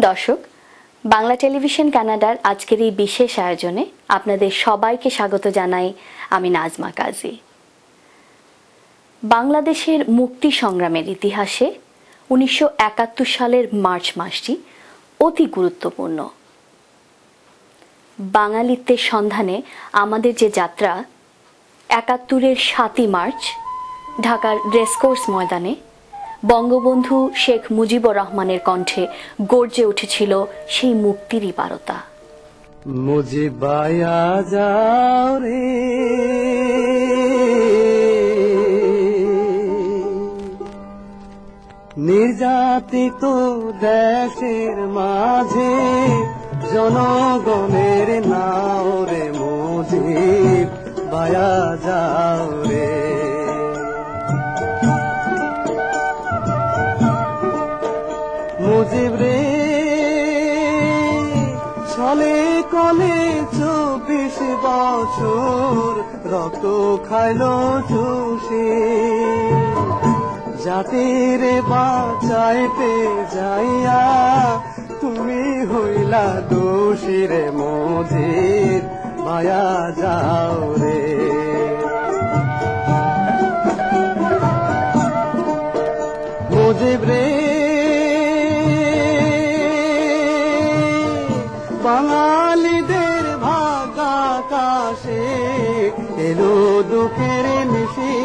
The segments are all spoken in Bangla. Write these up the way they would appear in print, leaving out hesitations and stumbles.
দর্শক, বাংলা টেলিভিশন কানাডার আজকের এই বিশেষ আয়োজনে আপনাদের সবাইকে স্বাগত জানাই। আমি নাজমা কাজী। বাংলাদেশের মুক্তি সংগ্রামের ইতিহাসে 1971 সালের মার্চ মাসটি অতি গুরুত্বপূর্ণ। বাঙালিত্বের সন্ধানে আমাদের যে যাত্রা, 71-এর 7ই মার্চ ঢাকার রেসকোর্স ময়দানে বঙ্গবন্ধু শেখ মুজিবুর রহমানের কণ্ঠে গর্জে উঠেছিল সেই মুক্তিরই বারতা। মুজিবায়া যাও রে, নির্যাতিত দেশের মাঝে জনগণের নাও রে, মুজিব বায়া যাও রে। মুজিব রে ছলে কলে 24 বছর রক্ত খাইল চুষে, জাতির বাঁচাইতে যাইয়া তুমি হইলা দোষী রে, মুজিব বায়া যাও রে। মুজিব রে বাঙালিদের ভাগাকাশে এলো দুঃখের নিশি,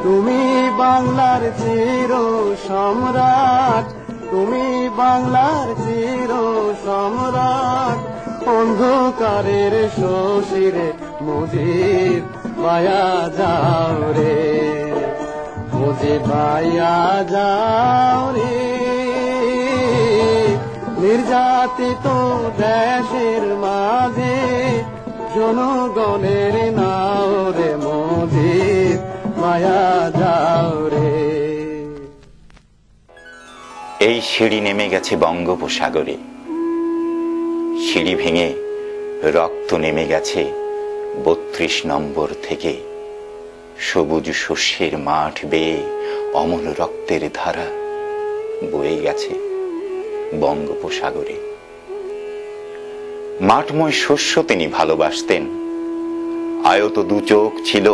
তুমি বাংলার চির সম্রাট, তুমি বাংলার চির সম্রাট, অন্ধকারের শশীরে মুজিব বায়া যাও রে, মুজিব বায়া যাও রে। নির্যাতিত দেশের মাঝে জনগণের নাও রে, মুজিব বায়া যাও রে। এই সিঁড়ি নেমে গেছে বঙ্গোপসাগরে, সিঁড়ি ভেঙে রক্ত নেমে গেছে 32 নম্বর থেকে, সবুজ শস্যের মাঠ বেয়ে অমল রক্তের ধারা বয়ে গেছে বঙ্গোপসাগরে। মাঠময় শস্য তিনি ভালোবাসতেন, আয়ত দু চোখ ছিল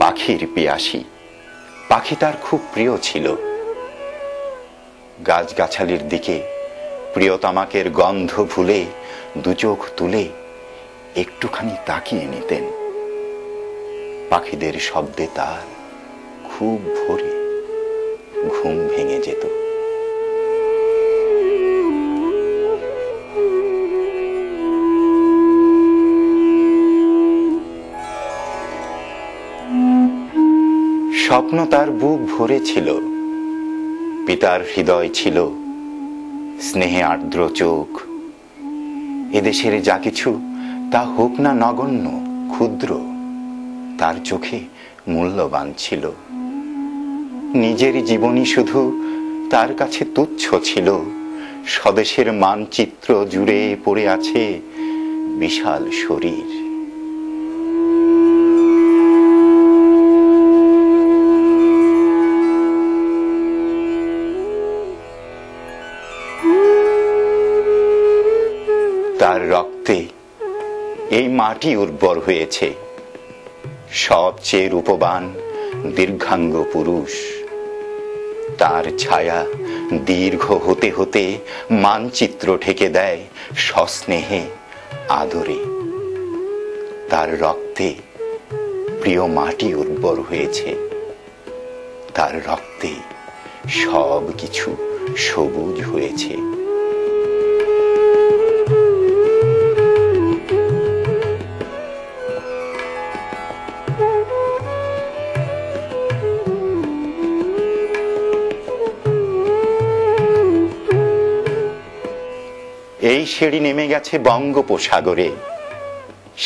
পাখির পিয়াসী, পাখি তার খুব প্রিয় ছিল। গাছগাছালির দিকে প্রিয়তমাকের গন্ধ ভুলে দু চোখ তুলে একটুখানি তাকিয়ে নিতেন। পাখিদের শব্দে তার খুব ভোরে ঘুম ভেঙে যেত। স্বপ্ন তার বুক ভরে ছিল, পিতার হৃদয় ছিল স্নেহে আর্দ্র চোখ। এদেশের যা কিছু তা হোক না নগণ্য ক্ষুদ্র, তার চোখে মূল্যবান ছিল। নিজের জীবনই শুধু তার কাছে তুচ্ছ ছিল, স্বদেশের মানচিত্র জুড়ে পড়ে আছে বিশাল শরীর। তার রক্তে এই মাটি উর্বর হয়েছে, সবচেয়ে রূপবান দীর্ঘাঙ্গ পুরুষ। তার ছায়া দীর্ঘ হতে হতে মানচিত্র ঢেকে দেয় সস্নেহে আদরে। তার রক্তে প্রিয় মাটি উর্বর হয়েছে, তার রক্তে সব কিছু সবুজ হয়েছে। এই সিঁড়ি নেমে গেছে বঙ্গোপসাগরে,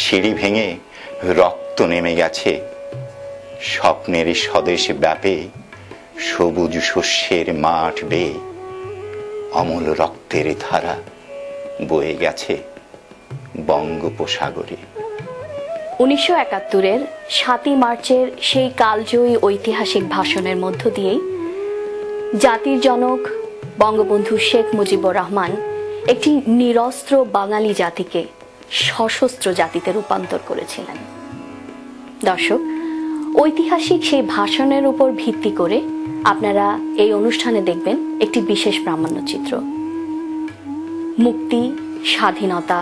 সিঁড়ি ভেঙে রক্ত নেমে গেছে স্বপ্নের স্বদেশ ব্যাপে, সবুজ শস্যের মাঠ বেয়ে অমল রক্তের ধারা বয়ে গেছে বঙ্গোপসাগরে। 1971-এর 7ই মার্চের সেই কালজয়ী ঐতিহাসিক ভাষণের মধ্য দিয়েই জাতির জনক বঙ্গবন্ধু শেখ মুজিবুর রহমান একটি নিরস্ত্র বাঙালি জাতিকে সশস্ত্র জাতিতে রূপান্তর করেছিলেন। দর্শক, ঐতিহাসিক সেই ভাষণের উপর ভিত্তি করে আপনারা এই অনুষ্ঠানে দেখবেন একটি বিশেষ প্রামাণ্যচিত্র, মুক্তি, স্বাধীনতা,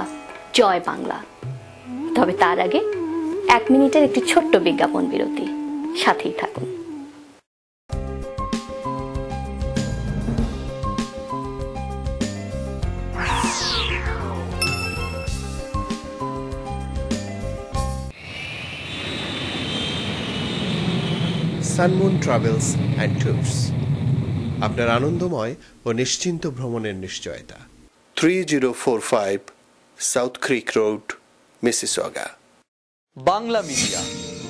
জয় বাংলা। তবে তার আগে 1 মিনিটের একটি ছোট্ট বিজ্ঞাপন বিরতি, সাথেই থাকুন। সানমুন ট্রাভেলস অ্যান্ড ট্যুরস, আপনার আনন্দময় ও নিশ্চিন্ত ভ্রমণের নিশ্চয়তা। 3045 south creek road, Mississauga. Bangla media,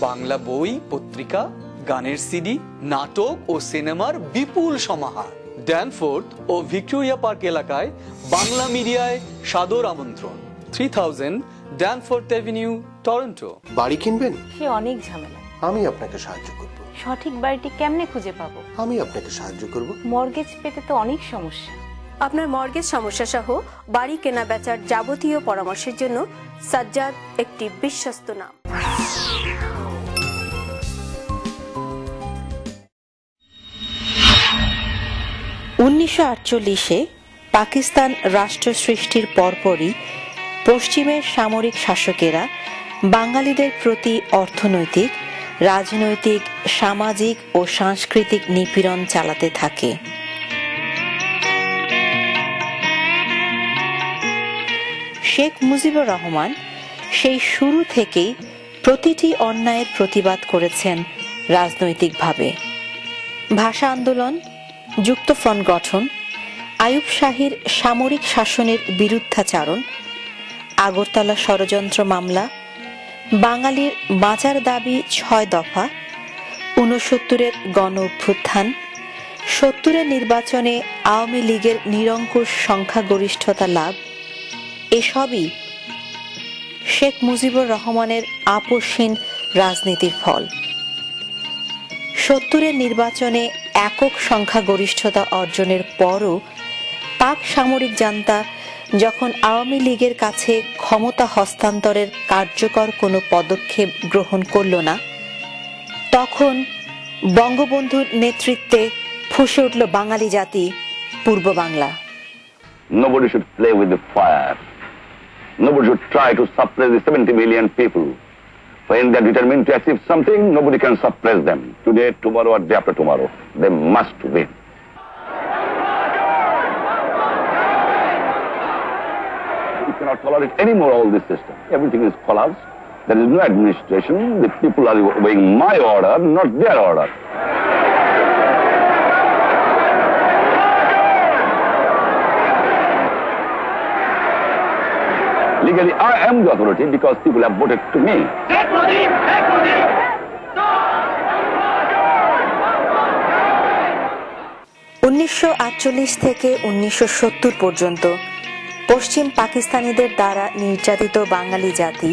Bangla বই, পত্রিকা, গানের সিডি, নাটক ও সিনেমার বিপুল সমাহার। ড্যানফোর্থ ও ভিক্টোরিয়া পার্ক এলাকায় বাংলা মিডিয়ায় সাদর আমন্ত্রণ। 3000 ড্যানফোর্থ এভিনিউ, টরন্টো। বাড়ি কিনবেন? সে অনেক ঝামেলা। আমি আপনাকে সাহায্য করব। সঠিক বাড়িটি কেমনে খুঁজে পাবো? আমি আপনাকে সাহায্য করব। মর্গেজ পেতে তো অনেক সমস্যা। আপনার মর্গেজ সমস্যা সহ বাড়ি কেনা বেচার যাবতীয় পরামর্শের জন্য সাজ্জাদ একটি বিশ্বস্ত নাম। পাকিস্তান রাষ্ট্র সৃষ্টির পরপরই পশ্চিমের সামরিক শাসকেরা বাঙালিদের প্রতি অর্থনৈতিক, রাজনৈতিক, সামাজিক ও সাংস্কৃতিক নিপীড়ন চালাতে থাকে। শেখ মুজিবুর রহমান সেই শুরু থেকেই প্রতিটি অন্যায়ের প্রতিবাদ করেছেন রাজনৈতিকভাবে। ভাষা আন্দোলন, যুক্তফ্রন্ট গঠন, আইয়ুব শাহীর সামরিক শাসনের বিরুদ্ধাচারণ, আগরতলা ষড়যন্ত্র মামলা, বাঙালির বাঁচার দাবি 6 দফা, 69-এর গণ অভ্যুত্থান, 70-এর নির্বাচনে আওয়ামী লীগের নিরঙ্কুশ সংখ্যাগরিষ্ঠতা লাভ, এসবই শেখ মুজিবুর রহমানের আপোষহীন রাজনীতির ফল। 70-এর নির্বাচনে একক সংখ্যাগরিষ্ঠতা অর্জনের পরও পাক সামরিক জান্তা যখন আওয়ামী লীগের কাছে ক্ষমতা হস্তান্তরের কার্যকর কোনো পদক্ষেপ গ্রহণ করল না, তখন বঙ্গবন্ধুর নেতৃত্বে ফুঁসে উঠল বাঙালি জাতি, পূর্ব Bangla. Nobody should play with the fire. Nobody should try to suppress the 70 million people. When they are determined to achieve something, nobody can suppress them. Today, tomorrow, or day after tomorrow, they must win. We cannot tolerate anymore all this system. Everything is collapsed. There is no administration. The people are obeying my order, not their order. Legally, I am the authority because people have voted to me. 1948 থেকে 1970 পর্যন্ত পশ্চিম পাকিস্তানিদের দ্বারা নির্যাতিত বাঙালি জাতি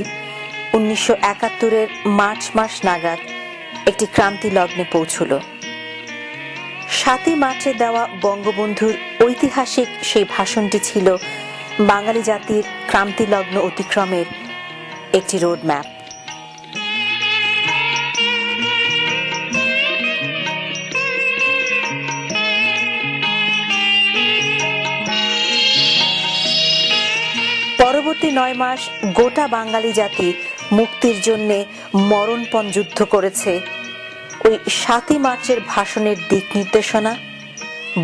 1971-এর মার্চ মাস নাগাদ একটি ক্রান্তি লগ্নে পৌঁছল। 7ই মার্চে দেওয়া বঙ্গবন্ধুর ঐতিহাসিক সেই ভাষণটি ছিল বাঙালি জাতির ক্রান্তি লগ্ন অতিক্রমের একটি রোড ম্যাপ। পরবর্তী 9 মাস গোটা বাঙালি জাতি মুক্তির জন্য মরণপণ যুদ্ধ করেছে ওই 7ই মার্চের ভাষণের দিক নির্দেশনা,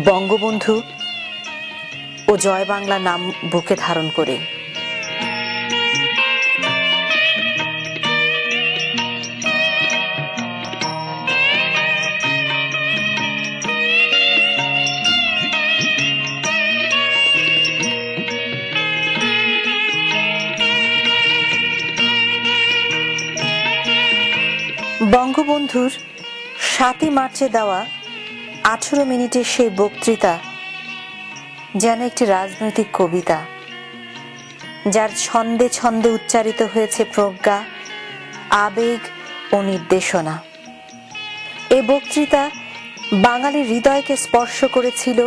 বঙ্গবন্ধু ও জয় বাংলা নাম বুকে ধারণ করে। বঙ্গবন্ধুর 7ই মার্চে দেওয়া 18 মিনিটের সেই বক্তৃতা যেন একটি রাজনৈতিক কবিতা, যার ছন্দে ছন্দে উচ্চারিত হয়েছে প্রজ্ঞা, আবেগ ও নির্দেশনা। এই বক্তৃতা বাঙালির হৃদয়কে স্পর্শ করেছিল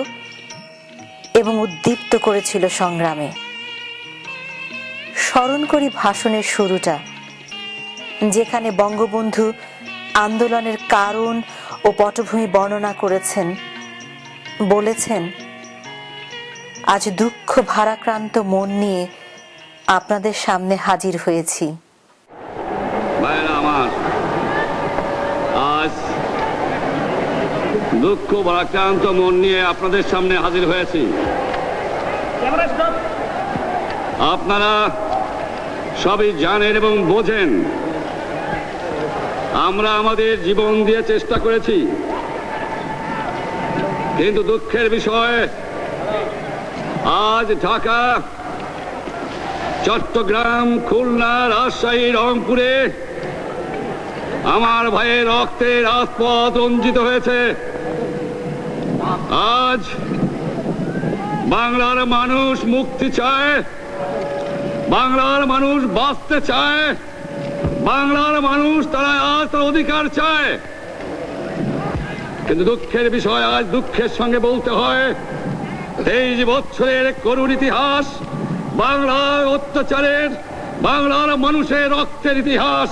এবং উদ্দীপ্ত করেছিল সংগ্রামে। স্মরণ করি ভাষণের শুরুটা, যেখানে বঙ্গবন্ধু আন্দোলনের কারণ ও পটভূমি বর্ণনা করেছেন। বলেছেন, আজ দুঃখ ভারাক্রান্ত মন নিয়ে আপনাদের সামনে হাজির হয়েছি। আজ দুঃখ ভারাক্রান্ত মন নিয়ে আপনাদের সামনে হাজির হয়েছি। আপনারা সবই জানেন এবং বোঝেন আমরা আমাদের জীবন দিয়ে চেষ্টা করেছি, কিন্তু দুঃখের বিষয় আজ ঢাকা, চট্টগ্রাম, খুলনা, রাজশাহী, রংপুরে আমার ভাইয়ের রক্তে রাজপথ রঞ্জিত হয়েছে। আজ বাংলার মানুষ মুক্তি চায়, বাংলার মানুষ বাঁচতে চায়, বাংলার মানুষ তারা আজ তার অধিকার চায়। কিন্তু দুঃখের বিষয়, আজ দুঃখের সঙ্গে বলতে হয় 23 বছরের করুণ ইতিহাস, বাংলার অত্যাচারের, বাংলার মানুষের রক্তের ইতিহাস,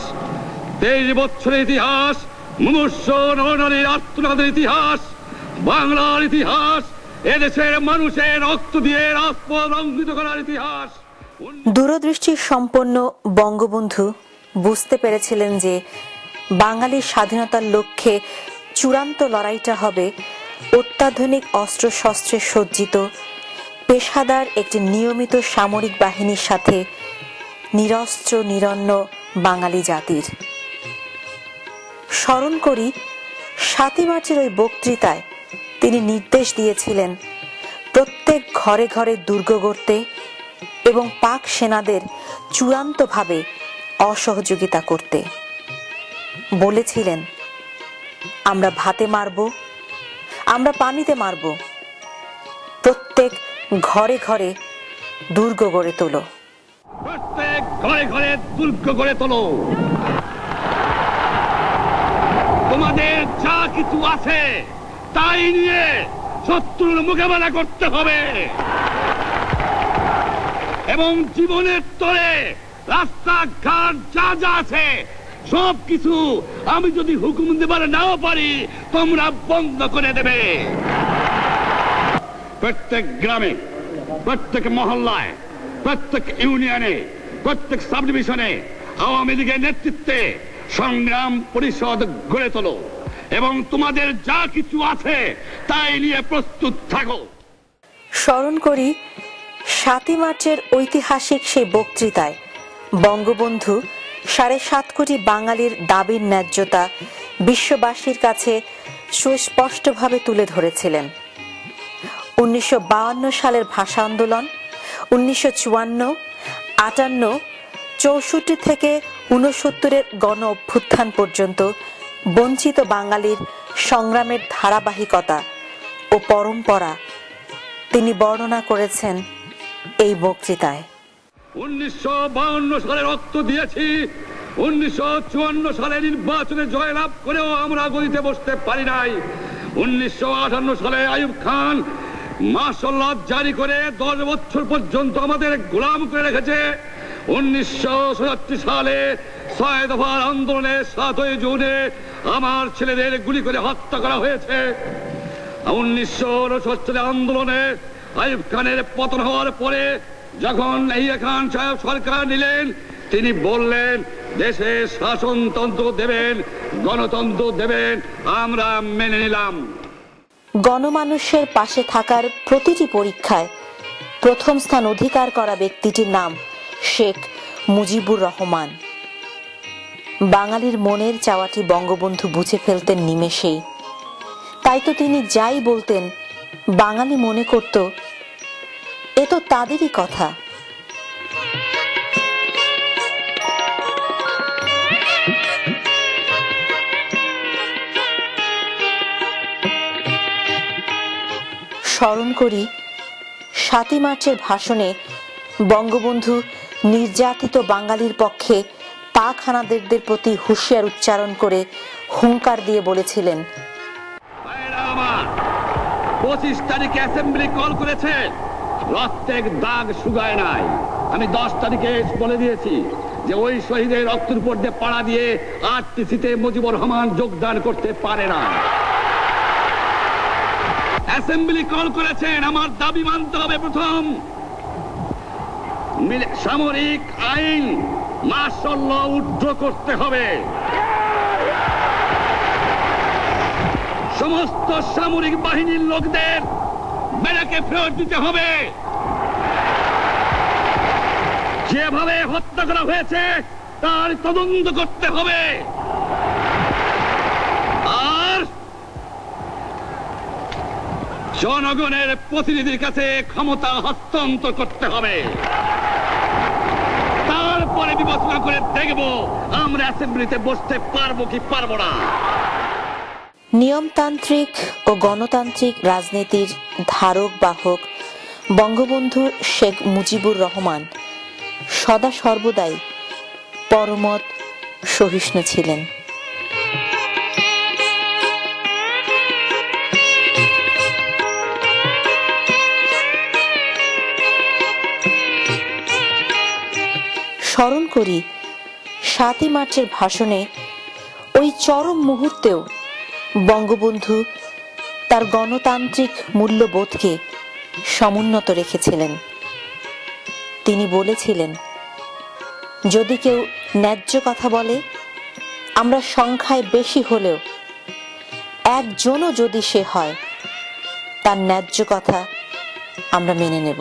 23 বছরের ইতিহাস, মুমূর্ষ নরনারীর আত্মনাদের ইতিহাস, বাংলার ইতিহাস, এদেশের মানুষের রক্ত দিয়ে রাজপথ রঞ্জিত করার ইতিহাস। দূরদৃষ্টি সম্পন্ন বঙ্গবন্ধু বুঝতে পেরেছিলেন যে বাঙালির স্বাধীনতার লক্ষ্যে চূড়ান্ত লড়াইটা হবে অত্যাধুনিক অস্ত্রশস্ত্রে সজ্জিত পেশাদার একটি নিয়মিত সামরিক বাহিনীর সাথে নিরস্ত্র নিরন্ন বাঙালি জাতির। স্মরণ করি 7 মার্চের ওই বক্তৃতায় তিনি নির্দেশ দিয়েছিলেন প্রত্যেক ঘরে ঘরে দুর্গ গড়তে এবং পাক সেনাদের চূড়ান্তভাবে অসহযোগিতা করতে। বলেছিলেন, আমরা ভাতে মারব, আমরা পানিতে মারব, প্রত্যেক ঘরে ঘরে দুর্গ গড়ে তোলো, প্রত্যেক ঘরে ঘরে দুর্গ গড়ে তোলো। তোমাদের যা কিছু আছে তাই নিয়ে শত্রুর মোকাবেলা করতে হবে এবং জীবনের তরে রাস্তাঘাট যা যা আছে সবকিছু আমি যদি হুকুম দেবার নাও পারি তোমরা বন্ধ করে দেবে। প্রত্যেক গ্রামে, প্রত্যেক মহল্লায়, প্রত্যেক ইউনিয়নে, প্রত্যেক সাব ডিভিশনে আওয়ামী লীগের নেতৃত্বে সংগ্রাম পরিষদ গড়ে তোলো এবং তোমাদের যা কিছু আছে তাই নিয়ে প্রস্তুত থাকো। স্মরণ করি 7 মার্চের ঐতিহাসিক সেই বক্তৃতায় বঙ্গবন্ধু 7.5 কোটি বাঙালির দাবির ন্যায্যতা বিশ্ববাসীর কাছে সুস্পষ্টভাবে তুলে ধরেছিলেন। 1952 সালের ভাষা আন্দোলন, 1954, 58, 64 থেকে 69-এর গণ অভ্যুত্থান পর্যন্ত বঞ্চিত বাঙালির সংগ্রামের ধারাবাহিকতা ও পরম্পরা তিনি বর্ণনা করেছেন এই বক্তৃতায়। 1952 সালে রক্ত দিয়েছি, 1954 সালে নির্বাচনে জয়লাভ করেও আমরা গদিতে বসতে পারি নাই। 1958 সালে আইয়ুব খান মার্শাল ল জারি করে 10 বছর পর্যন্ত আমাদের গোলাম করে রেখেছে। 1967 সালে 6 দফার আন্দোলনে 7ই জুনে আমার ছেলেদের গুলি করে হত্যা করা হয়েছে। 1969 সালে আন্দোলনে আইয়ুব খানের পতন হওয়ার পরে যখন ইয়াহিয়া খান সাহেব সরকার নিলেন, তিনি বললেন দেশে শাসনতন্ত্র দেবেন, গণতন্ত্র দেবেন, আমরা মেনে নিলাম। গণমানুষের পাশে থাকার প্রতিটি পরীক্ষায় প্রথম স্থান অধিকার করা ব্যক্তিটির নাম শেখ মুজিবুর রহমান। বাঙালির মনের চাওয়াটি বঙ্গবন্ধু বুঝে ফেলতেন নিমেষেই। তাই তো তিনি যাই বলতেন বাঙালি মনে করত এ তো তাদেরই কথা। স্মরণ করি 7 মার্চের ভাষণে বঙ্গবন্ধু নির্যাতিত বাঙালির পক্ষে পাক হানাদারদের প্রতি হুঁশিয়ার উচ্চারণ করে হুঙ্কার দিয়ে বলেছিলেন, 25 তারিখে অ্যাসেম্বলি কল করেছে, রক্তের দাগ শুকায় নাই। আমি 10 তারিখে বলে দিয়েছি যে ওই শহীদের রক্তের উপর দিয়ে পাড়া দিয়ে আরটিসিতে মুজিবুর রহমান যোগদান করতে পারে না। অ্যাসেম্বলি কল করেছেন, আমার দাবি মানতে হবে। প্রথম, সামরিক আইন মার্শাল ল উড্র করতে হবে। সমস্ত সামরিক বাহিনীর লোকদের ব্যারাকে ফেরত দিতে হবে। যেভাবে হত্যা করা হয়েছে তার তদন্ত করতে হবে। আর জনগণের প্রতিনিধির কাছে ক্ষমতা হস্তান্তর করতে হবে। তারপরে বিবেচনা করে দেখব আমরা অ্যাসেম্বলিতে বসতে পারবো কি পারবো না। নিয়মতান্ত্রিক ও গণতান্ত্রিক রাজনীতির ধারক বাহক বঙ্গবন্ধু শেখ মুজিবুর রহমান সদা সর্বদাই পরমত সহিষ্ণু ছিলেন। স্মরণ করি 7ই মার্চের ভাষণে ওই চরম মুহূর্তেও বঙ্গবন্ধু তার গণতান্ত্রিক মূল্যবোধকে সমুন্নত রেখেছিলেন। তিনি বলেছিলেন, যদি কেউ ন্যায্য কথা বলে, আমরা সংখ্যায় বেশি হলেও একজনও যদি সে হয়, তার ন্যায্য কথা আমরা মেনে নেব।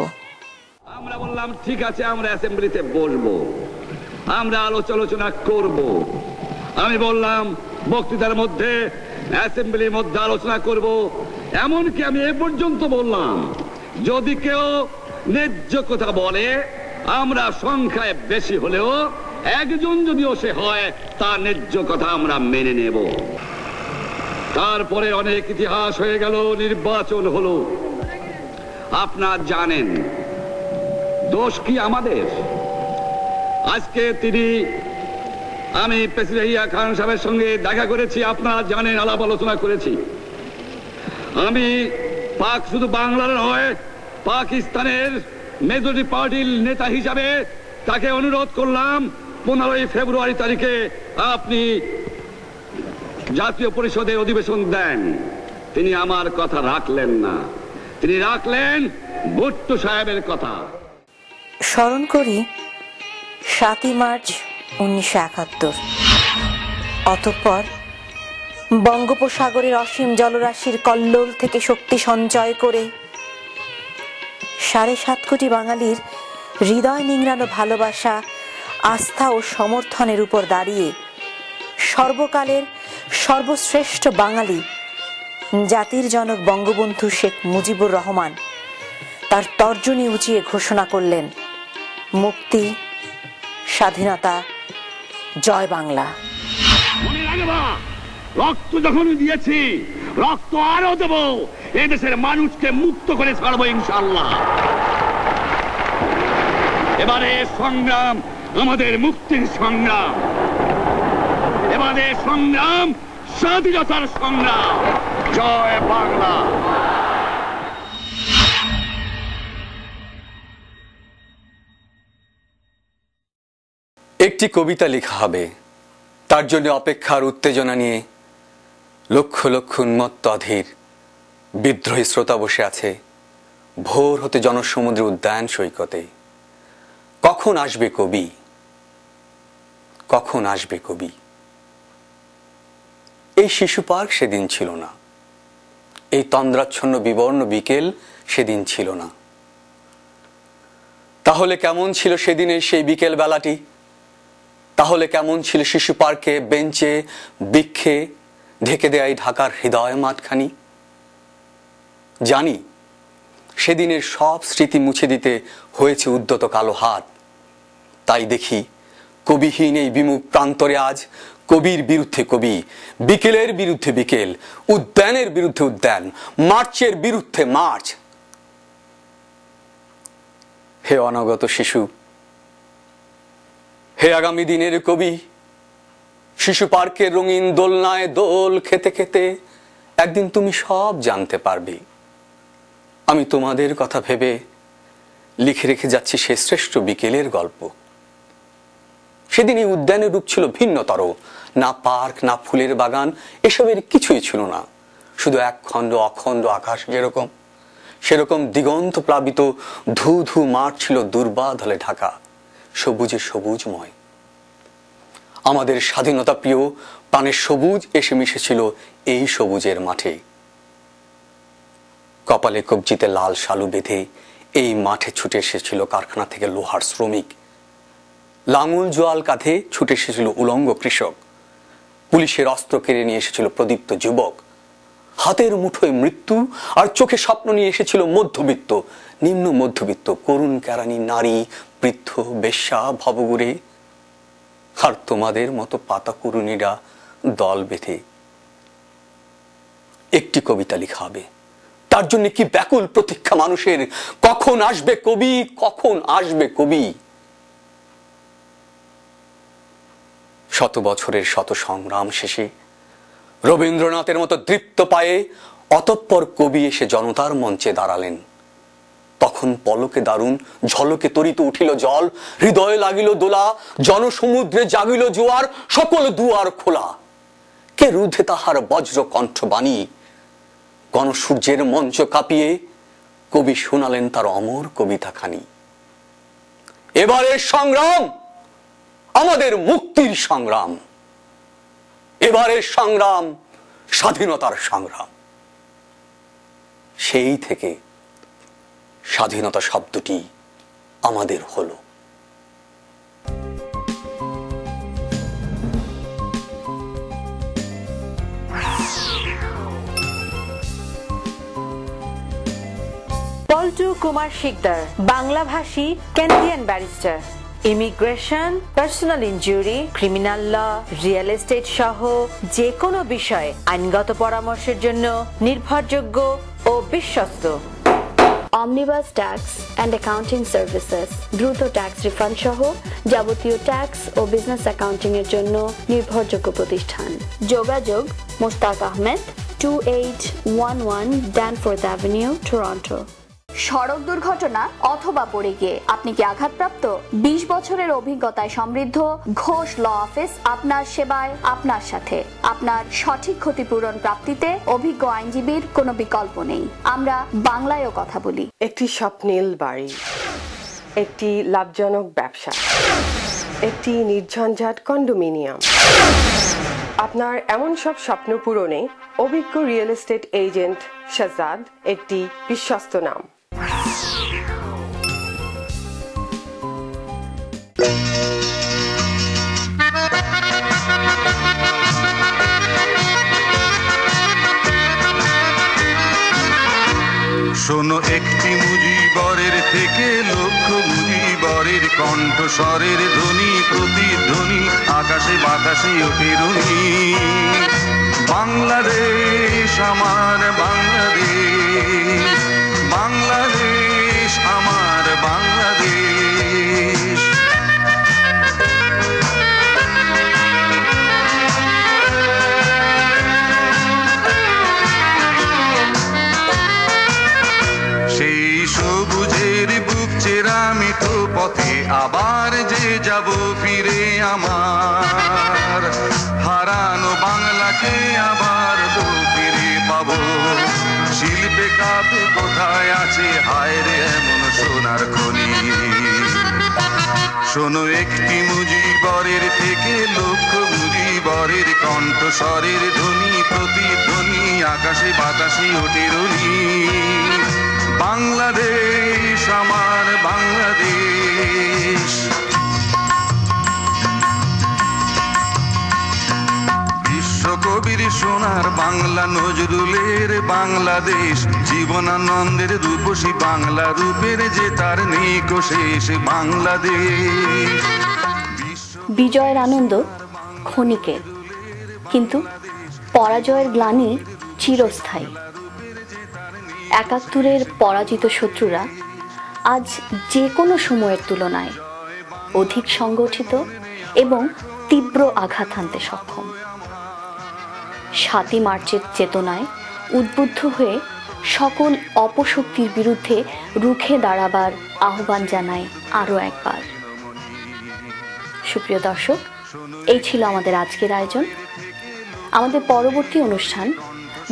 আমরা বললাম ঠিক আছে, আমরা অ্যাসেম্বলিতে বসবো, আমরা আলোচনা করব। আমি বললাম বক্তৃতার মধ্যে অ্যাসেম্বলির মধ্যে আলোচনা করব। এমনকি আমি এ পর্যন্ত বললাম, যদি কেউ ন্যায্য কথা বলে, আমরা সংখ্যায় বেশি হলেও একজন যদিও সে হয়, তার ন্যায্য কথা আমরা মেনে নেব। তারপরে অনেক ইতিহাস হয়ে গেল, নির্বাচন হলো। আপনারা জানেন দোষ কি আমাদের? আজকে আমি প্রেসিডেন্ট ইয়াহিয়া খান সাহেবের সঙ্গে দেখা করেছি, আপনারা জানেন, আলাপ আলোচনা করেছি। আমি শুধু বাংলার নয়, পাকিস্তানের মেজরিটি পার্টির নেতা হিসাবে তাকে অনুরোধ করলাম 15ই ফেব্রুয়ারি তারিখে আপনি জাতীয় পরিষদের অধিবেশন দেন। তিনি আমার কথা রাখলেন না, তিনি রাখলেন ভুট্টো সাহেবের কথা। স্মরণ করি 7ই মার্চ 1971। অতঃপর বঙ্গোপসাগরের অসীম জলরাশির কল্লোল থেকে শক্তি সঞ্চয় করে 7.5 কোটি বাঙালির হৃদয় নিংড়ানো ভালোবাসা, আস্থা ও সমর্থনের উপর দাঁড়িয়ে সর্বকালের সর্বশ্রেষ্ঠ বাঙালি জাতির জনক বঙ্গবন্ধু শেখ মুজিবুর রহমান তার তর্জনী উঁচিয়ে ঘোষণা করলেন, মুক্তি, স্বাধীনতা, জয় বাংলা। মনে রাখবা, রক্ত যখন দিয়েছি, রক্ত আরো দেব। এদেশের মানুষকে মুক্ত করে ছাড়বো ইনশাআল্লাহ। এবারে সংগ্রাম আমাদের মুক্তির সংগ্রাম, এবারে সংগ্রাম স্বাধীনতার সংগ্রাম। জয় বাংলা। একটি কবিতা লেখা হবে, তার জন্য অপেক্ষার উত্তেজনা নিয়ে লক্ষ লক্ষ উন্মত্ত অধীর বিদ্রোহী শ্রোতা বসে আছে ভোর হতে জনসমুদ্র উদ্যান সৈকতে। কখন আসবে কবি, কখন আসবে কবি? এই শিশু পার্ক সেদিন ছিল না, এই তন্দ্রাচ্ছন্ন বিবর্ণ বিকেল সেদিন ছিল না। তাহলে কেমন ছিল সেদিনের সেই বিকেল বেলাটি? তাহলে কেমন ছিল শিশু পার্কে বেঞ্চে বৃক্ষে ঢেকে দেয় ঢাকার হৃদয় মাঠখানি? জানি সেদিনের সব স্মৃতি মুছে দিতে হয়েছে উদ্যত কালো হাত। তাই দেখি কবিহীন এই বিমুখ প্রান্তরে আজ কবির বিরুদ্ধে কবি, বিকেলের বিরুদ্ধে বিকেল, উদ্যানের বিরুদ্ধে উদ্যান, মার্চের বিরুদ্ধে মার্চ। হে অনাগত শিশু, হে আগামী দিনের কবি, শিশু পার্কের রঙিন দোলনায় দোল খেতে খেতে একদিন তুমি সব জানতে পারবে। আমি তোমাদের কথা ভেবে লিখে রেখে যাচ্ছি সে শ্রেষ্ঠ বিকেলের গল্প। সেদিন এই উদ্যানের রূপ ছিল ভিন্নতর। না পার্ক, না ফুলের বাগান, এসবের কিছুই ছিল না। শুধু এক খণ্ড অখণ্ড আকাশ যেরকম, সেরকম দিগন্ত প্লাবিত ধু ধু মাঠ ছিল দুর্বাদলে ঢাকা, সবুজে সবুজময়। আমাদের স্বাধীনতা প্রিয় প্রাণের সবুজ এসে মিশেছিল এই সবুজের মাঠে। কপালে কবজিতে লাল শালু বেঁধে এই মাঠে ছুটে এসেছিল কারখানা থেকে লোহার শ্রমিক। লাঙল জোয়াল কাঁধে ছুটে এসেছিল উলঙ্গ কৃষক। পুলিশের অস্ত্র কেড়ে নিয়ে এসেছিল প্রদীপ্ত যুবক। হাতের মুঠোয় মৃত্যু আর চোখে স্বপ্ন নিয়ে এসেছিল মধ্যবিত্ত, নিম্ন মধ্যবিত্ত, করুণ কেরানি নারী, বৃদ্ধ, বেশ্যা, ভবঘুরে। আর তোমাদের মতো পাতা কুরুনিরা দল বেঁধে একটি কবিতা লেখা হবে। তার জন্য কি ব্যাকুল প্রতীক্ষা মানুষের, কখন আসবে কবি, কখন আসবে কবি। শত বছরের শত সংগ্রাম শেষে রবীন্দ্রনাথের মতো দৃপ্ত পায়ে অতঃপর কবি এসে জনতার মঞ্চে দাঁড়ালেন। তখন পলকে দারুণ, ঝলকে তরিত উঠিল জল, হৃদয়ে লাগিল দোলা, জনসমুদ্রে জাগিল জোয়ার, সকল দুয়ার খোলা। কে রুদ্ধে তাহার বজ্র কণ্ঠ বাণী, গণসূর্যের মঞ্চ কাঁপিয়ে কবি শোনালেন তার অমর কবিতা খানি। এবারের সংগ্রাম আমাদের মুক্তির সংগ্রাম, এবারের সংগ্রাম স্বাধীনতার সংগ্রাম। সেই থেকে স্বাধীনতা শব্দটি আমাদের হলো। পল্টু কুমার শিকদার, বাংলাভাষী Canadian barrister. Immigration, personal injury, criminal law, real estate সহ যে কোনো বিষয়ে আইনগত পরামর্শের জন্য নির্ভরযোগ্য ও বিশ্বস্ত। Omnibus tax and accounting services, দ্রুত ট্যাক্স রিফান্ড সহ যাবতীয় ট্যাক্স ও বিজনেস অ্যাকাউন্টিং এর জন্য নির্ভরযোগ্য প্রতিষ্ঠান। যোগাযোগ Mostaq Ahmed, 2811 Danforth avenue, Toronto. সড়ক দুর্ঘটনা অথবা পড়ে গিয়ে আপনি কি আঘাতপ্রাপ্ত? 20 বছরের অভিজ্ঞতায় সমৃদ্ধ ঘোষ ল অফিস আপনার সেবায়, আপনার সাথে। আপনার সঠিক ক্ষতিপূরণ প্রাপ্তিতে অভিজ্ঞ আইনজীবীর কোনো বিকল্প নেই। আমরা বাংলায়ও কথা বলি। একটি স্বপ্নিল বাড়ি, একটি লাভজনক ব্যবসা, একটি নির্ঝঞ্ঝাট কন্ডোমিনিয়াম। আপনার এমন সব স্বপ্ন পূরণে অভিজ্ঞ রিয়েল এস্টেট এজেন্ট শাহজাদ একটি বিশ্বস্ত নাম। শোনো একটি মুজিবরের থেকে লক্ষ মুজিবরের কণ্ঠস্বরের ধ্বনি, প্রতিধ্বনি আকাশে বাতাসে ওঠে রুনি। বাংলাদেশ আমার বাংলাদেশ, বাংলাদেশ আমার বাংলাদেশ। সেই সবুজের বুক চেরা মিঠো পথে আবার যে যাব ফিরে আমার, হারানো বাংলাকে আবার তো ফিরে পাবো। শিল্পে কাপে কোথায় আছে হায় রে এমন সোনার খনি। শোনো একটি মুজিবরের থেকে লক্ষ মুজিবরের কণ্ঠস্বরের ধ্বনি, প্রতিধ্বনি আকাশে বাতাসে ওঠে রুনি। বাংলাদেশ আমার বাংলাদেশ। বিশ্বকবির সোনার বাংলা, নজরুলের বাংলাদেশ, জীবনানন্দের রূপসী বাংলা, রূপের যে তার নেই শেষ বাংলাদেশ। বিজয়ের আনন্দ ক্ষণিকে, কিন্তু পরাজয়ের গ্লানি চিরস্থায়ী। ৭১-এর পরাজিত শত্রুরা আজ যে কোনো সময়ের তুলনায় অধিক সংগঠিত এবং তীব্র আঘাত হানতে সক্ষম। ৭ই মার্চের চেতনায় উদ্বুদ্ধ হয়ে সকল অপশক্তির বিরুদ্ধে রুখে দাঁড়াবার আহ্বান জানাই আরও একবার। সুপ্রিয় দর্শক, এই ছিল আমাদের আজকের আয়োজন। আমাদের পরবর্তী অনুষ্ঠান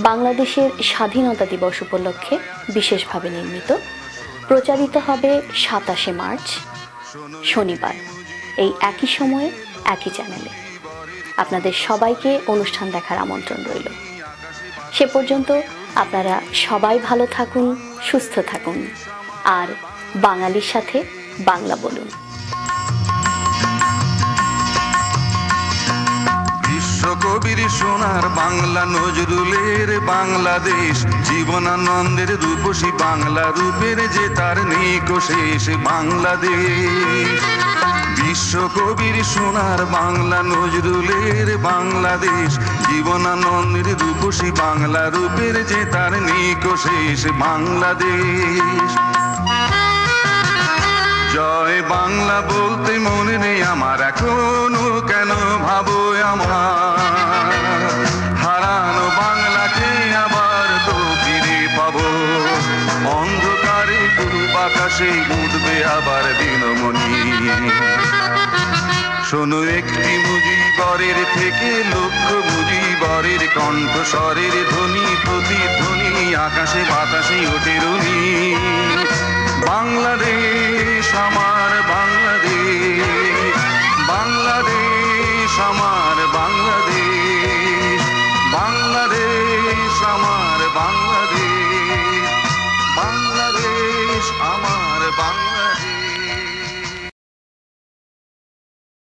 বাংলাদেশের স্বাধীনতা দিবস উপলক্ষে বিশেষভাবে নির্মিত, প্রচারিত হবে 27শে মার্চ শনিবার, এই একই সময়ে একই চ্যানেলে। আপনাদের সবাইকে অনুষ্ঠান দেখার আমন্ত্রণ রইল। সে পর্যন্ত আপনারা সবাই ভালো থাকুন, সুস্থ থাকুন, আর বাঙালির সাথে বাংলা বলুন। বিশ্বকবির সোনার বাংলা, নজরুলের বাংলাদেশ, জীবনানন্দের রূপসী বাংলা, রূপের যে তার নিকো শেষ বাংলাদেশ। বিশ্বকবির সোনার বাংলা, নজরুলের বাংলাদেশ, জীবনানন্দের রূপসী বাংলা, রূপের যে তার নিকো শেষ বাংলাদেশ। জয় বাংলা বলতে মনে নেই আমার, এখনো কেন ভাবো আমার, হারানো বাংলাকে আবার তো ফিরে পাবো। অন্ধকারে পূব আকাশে উঠবে আবার দিনমণি, শোনো একটি মুজিবরের থেকে লক্ষ মুজিবরের কণ্ঠস্বরের ধ্বনি, প্রতিধ্বনি আকাশে বাতাসে ওঠে রুনি। বাংলাদেশ আমার বাংলাদেশ, বাংলাদেশ আমার বাংলাদেশ, বাংলাদেশ আমার বাংলাদেশ।